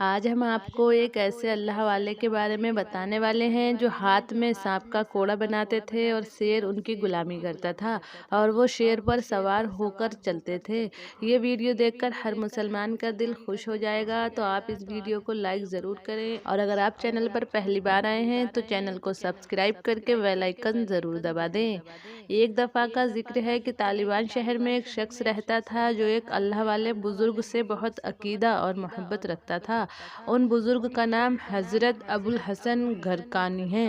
आज हम आपको एक ऐसे अल्लाह वाले के बारे में बताने वाले हैं जो हाथ में सांप का कोड़ा बनाते थे और शेर उनकी गुलामी करता था और वो शेर पर सवार होकर चलते थे। ये वीडियो देखकर हर मुसलमान का दिल खुश हो जाएगा, तो आप इस वीडियो को लाइक ज़रूर करें और अगर आप चैनल पर पहली बार आए हैं तो चैनल को सब्सक्राइब करके बेल आइकन ज़रूर दबा दें। एक दफ़ा का जिक्र है कि तालिबान शहर में एक शख्स रहता था जो एक अल्लाह वाले बुजुर्ग से बहुत अकीदा और मोहब्बत रखता था। उन बुजुर्ग का नाम हज़रत अबुल हसन घरकानी है।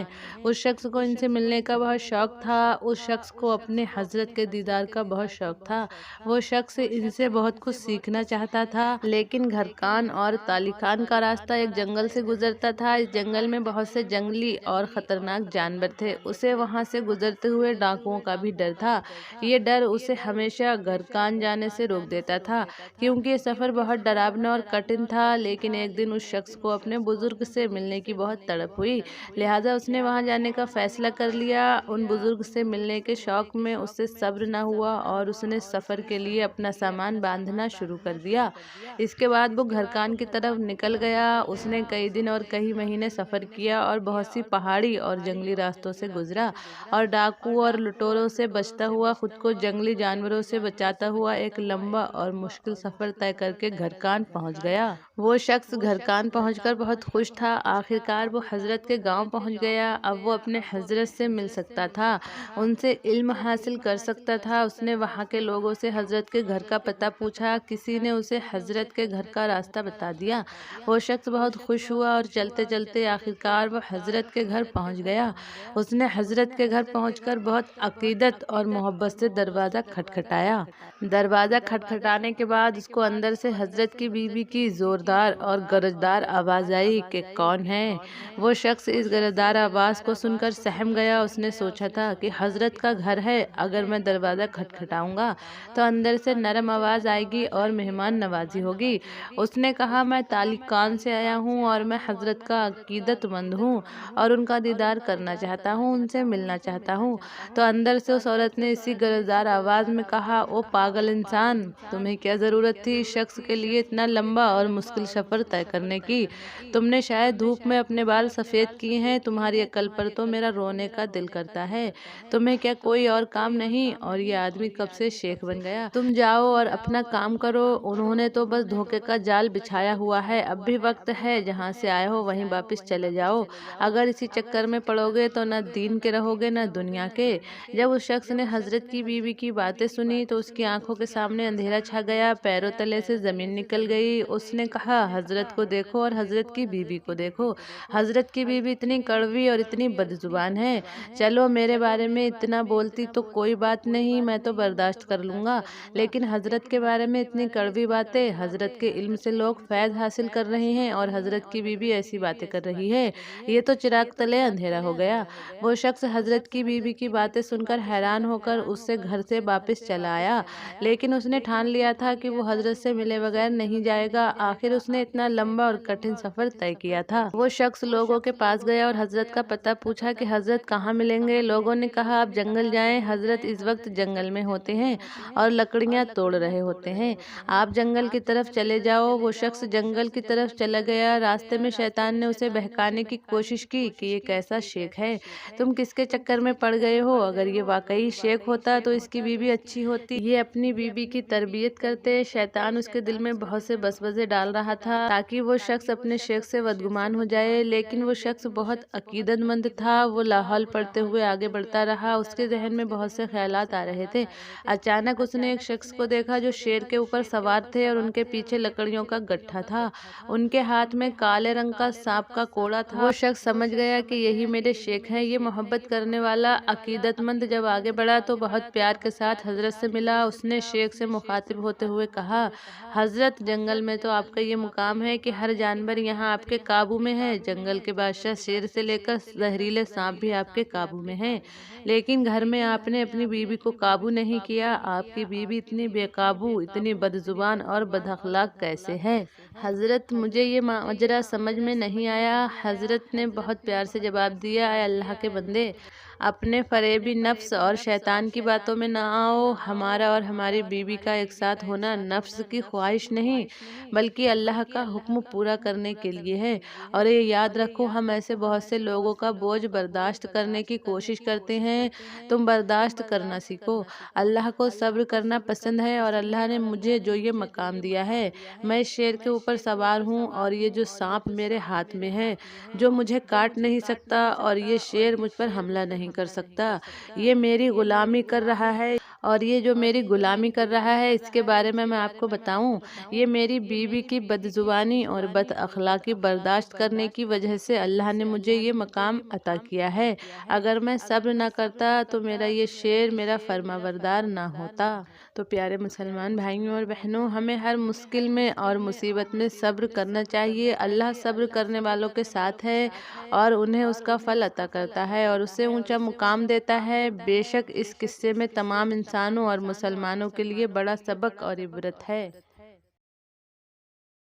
उस शख्स को इनसे मिलने का बहुत शौक़ था। उस शख्स को अपने हज़रत के दीदार का बहुत शौक़ था। वो शख्स इनसे बहुत कुछ सीखना चाहता था, लेकिन घरकान और तालिकान का रास्ता एक जंगल से गुजरता था। इस जंगल में बहुत से जंगली और ख़तरनाक जानवर थे। उसे वहाँ से गुजरते हुए डाकुओं का भी डर था। ये डर उसे हमेशा घरकान जाने से रोक देता था, क्योंकि ये सफ़र बहुत डरावना और कठिन था। लेकिन एक दिन उस शख्स को अपने बुजुर्ग से मिलने की बहुत तड़प हुई, लिहाजा उसने वहां जाने का फैसला कर लिया। उन बुजुर्ग से मिलने के शौक में उससे सब्र न हुआ और उसने सफ़र के लिए अपना सामान बांधना शुरू कर दिया। इसके बाद वो घरकान की तरफ निकल गया। उसने कई दिन और कई महीने सफ़र किया और बहुत सी पहाड़ी और जंगली रास्तों से गुजरा और डाकू और लुटेरों से बचता हुआ, खुद को जंगली जानवरों से बचाता हुआ एक लंबा और मुश्किल सफ़र तय करके घरकान पहुंच गया। वो शख्स घरकान पहुंचकर बहुत खुश था। आखिरकार वो हज़रत के गांव पहुंच गया। अब वो अपने हज़रत से मिल सकता था, उनसे इल्म हासिल कर सकता था। उसने वहां के लोगों से हज़रत के घर का पता पूछा। किसी ने उसे हज़रत के घर का रास्ता बता दिया। वो शख्स बहुत खुश हुआ और चलते चलते आखिरकार वो हज़रत के घर पहुंच गया। उसने हज़रत के घर पहुंचकर बहुत अकीदत और मोहब्बत से दरवाज़ा खटखटाया। दरवाज़ा खटखटाने के बाद उसको अंदर से हज़रत की बीवी की ज़ोरदार और गरजदार आवाज़ आई कि कौन है। वो शख्स इस गरजदार आवाज़ को सुनकर सहम गया। उसने सोचा था कि हज़रत का घर है, अगर मैं दरवाज़ा खटखटाऊंगा तो अंदर से नरम आवाज़ आएगी और मेहमान नवाजी होगी। उसने कहा, मैं तालिकान से आया हूँ और मैं हज़रत का अकीदतमंद हूँ और उनका दीदार करना चाहता हूँ, उनसे मिलना चाहता हूँ। तो अंदर से उस औरत ने इसी गरजदार आवाज़ में कहा, ओ पागल इंसान, तुम्हें क्या ज़रूरत थी इस शख्स के लिए इतना लंबा और मुश्किल सफ़र तय करने की? तुमने शायद धूप में अपने बाल सफ़ेद किए हैं। तुम्हारी अकल पर तो मेरा रोने का दिल करता है। तुम्हें क्या कोई और काम नहीं? और ये आदमी कब से शेख बन गया? तुम जाओ और अपना काम करो। उन्होंने तो बस धोखे का जाल बिछाया हुआ है। अब भी वक्त है, जहाँ से आए हो वहीं वापस चले जाओ। अगर इसी चक्कर में पड़ोगे तो न दीन के रहोगे न दुनिया के। जब उस शख्स ने हज़रत की बीवी की बातें सुनी तो उसकी आंखों के सामने अंधेरा छा गया, पैरों तले से ज़मीन निकल गई। उसने कहा, हज़रत को देखो और हज़रत की बीवी को देखो। हज़रत की बीवी इतनी कड़वी और इतनी बदजुबान है। चलो, मेरे बारे में इतना बोलती तो कोई बात नहीं, मैं तो बर्दाश्त कर लूँगा, लेकिन हज़रत के बारे में इतनी कड़वी बातें। हज़रत के इल्म से लोग फैज़ हासिल कर रहे हैं और हज़रत की बीवी ऐसी बातें कर रही है। ये तो चिराग तले अंधेरा हो गया। वो शख्स हज़रत की बीवी की बातें सुनकर हैरान होकर उससे घर से वापस चला आया, लेकिन उसने ठान लिया था कि वो हज़रत से मिले बगैर नहीं जाएगा। आखिर उसने इतना लंबा और कठिन सफ़र तय किया था। वो शख्स लोगों के पास गया और हज़रत का पता पूछा कि हज़रत कहाँ मिलेंगे। लोगों ने कहा, आप जंगल जाएं, हज़रत इस वक्त जंगल में होते हैं और लकड़ियाँ तोड़ रहे होते हैं। आप जंगल की तरफ चले जाओ। वो शख्स जंगल की तरफ चला गया। रास्ते में शैतान ने उसे बहकाने की कोशिश की कि ये कैसा शेख है, तुम किसके चक्कर में पड़ गए हो? अगर ये वाकई शेख होता तो इसकी बीवी अच्छी होती, ये अपनी बीवी की तरबियत करते। शैतान उसके दिल में बहुत से बसवसे डाल रहा था ताकि वो शख्स अपने शेख से बदगुमान हो जाए, लेकिन वो शख्स बहुत अकीदतमंद था। वो लाहौल पढ़ते हुए आगे बढ़ता रहा। उसके जहन में बहुत से ख्यालात आ रहे थे। अचानक उसने एक शख्स को देखा जो शेर के ऊपर सवार थे और उनके पीछे लकड़ियों का गट्ठा था। उनके हाथ में काले रंग का सांप का कोड़ा था। वो शख्स समझ गया कि यही मेरे शेख हैं, ये मोहब्बत करने वाला अकीदतमंद। जब आगे बढ़ा तो बहुत प्यार के साथ हज़रत से मिला। उसने शेख से मुखातिब होते हुए कहा, हज़रत, जंगल में तो आपका ये मुकाम है कि हर जानवर यहाँ आपके काबू में है। जंगल के बादशाह शेर से लेकर जहरीले सांप भी आपके काबू में हैं, लेकिन घर में आपने अपनी बीवी को काबू नहीं किया। आपकी बीवी इतनी बेकाबू, इतनी बदजुबान और बदअखलाक कैसे है? हज़रत, मुझे ये माजरा समझ में नहीं आया। हज़रत ने बहुत प्यार से जवाब दिया, ऐ अल्लाह के बंदे, अपने फरेबी नफ्स और शैतान की बातों में ना आओ। हमारा और हमारी बीवी का एक साथ होना नफ्स की ख्वाहिश नहीं, बल्कि अल्लाह का हुक्म पूरा करने के लिए है। और ये याद रखो, हम ऐसे बहुत से लोगों का बोझ बर्दाश्त करने की कोशिश करते हैं। तुम बर्दाश्त करना सीखो। अल्लाह को सब्र करना पसंद है और अल्लाह ने मुझे जो ये मकाम दिया है, मैं इस शेर के ऊपर सवार हूँ और ये जो सांप मेरे हाथ में है, जो मुझे काट नहीं सकता, और ये शेर मुझ पर हमला नहीं कर सकता। ये मेरी गुलामी कर रहा है, और ये जो मेरी गुलामी कर रहा है, इसके बारे में मैं आपको बताऊं, ये मेरी बीवी की बदजुबानी और बद अखलाकी बर्दाश्त करने की वजह से अल्लाह ने मुझे ये मकाम अता किया है। अगर मैं सब्र ना करता तो मेरा ये शेर मेरा फरमाबरदार ना होता। तो प्यारे मुसलमान भाइयों और बहनों, हमें हर मुश्किल में और मुसीबत में सब्र करना चाहिए। अल्लाह सब्र करने वालों के साथ है और उन्हें उसका फल अता करता है और उससे ऊंचा मुकाम देता है। बेशक इस किस्से में तमाम इंसानों और मुसलमानों के लिए बड़ा सबक और इबरत है।